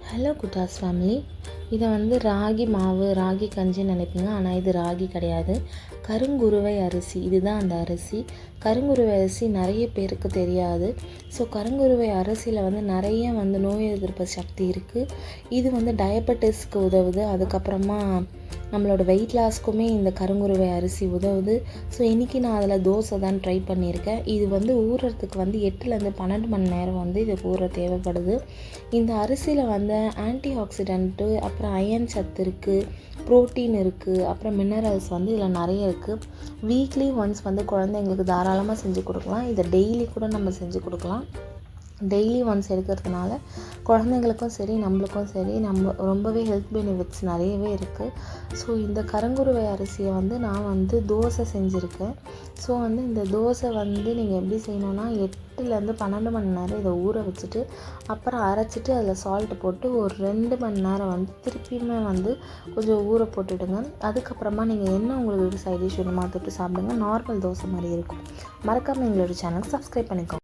Hello குட்டாஸ் family. இதை ராகி மாவு, ராகி கஞ்சின்னு நினைப்பீங்க. ஆனால் இது ராகி கிடையாது, கருங்குருவை அரிசி. இதுதான் அந்த அரிசி. கருங்குருவை அரிசி நிறைய பேருக்கு தெரியாது. ஸோ கருங்குருவை அரிசியில் நிறைய நோய் எதிர்ப்பு சக்தி இருக்குது. இது டயபெட்டிஸ்க்கு உதவுது. அதுக்கப்புறமா நம்மளோட வெயிட் லாஸ்க்குமே இந்த கருங்குருவை அரிசி உதவுது. ஸோ இன்றைக்கி நான் அதில் தோசை தான் ட்ரை பண்ணியிருக்கேன். இது ஊறுறதுக்கு 8லேருந்து 12 மணி நேரம் இது ஊற தேவைப்படுது. இந்த அரிசியில் ஆன்டி ஆக்சிடென்ட்டு, அப்புறம் அயன் சத்து இருக்குது, ப்ரோட்டீன் இருக்குது, அப்புறம் மினரல்ஸ் இதில் நிறைய இருக்குது. வீக்லி ஒன்ஸ் குழந்தைங்களுக்கு தாராளமாக செஞ்சு கொடுக்கலாம். இதை டெய்லி கூட நம்ம செஞ்சு கொடுக்கலாம். டெய்லி ஒன்ஸ் எடுக்கிறதுனால குழந்தைங்களுக்கும் சரி, நம்மளுக்கும் சரி, நம்ம ரொம்பவே ஹெல்த் பெனிஃபிட்ஸ் நிறையவே இருக்குது. ஸோ இந்த கருங்குருவை அரிசியை நான் தோசை செஞ்சுருக்கேன். ஸோ இந்த தோசை நீங்கள் எப்படி செய்யணுன்னா, 8லேருந்து 12 மணி நேரம் இதை ஊற வச்சுட்டு அப்புறம் அரைச்சிட்டு அதில் சால்ட்டு போட்டு ஒரு 2 மணி நேரம் திருப்பியுமே கொஞ்சம் ஊற போட்டுவிடுங்க. அதுக்கப்புறமா நீங்கள் என்ன உங்களுக்கு சைட் டிஷ் வேணுமா தொட்டு சாப்பிடுங்க. நார்மல் தோசை மாதிரி இருக்கும். மறக்காமல் எங்களோட சேனல் சப்ஸ்கிரைப் பண்ணிக்கோங்க.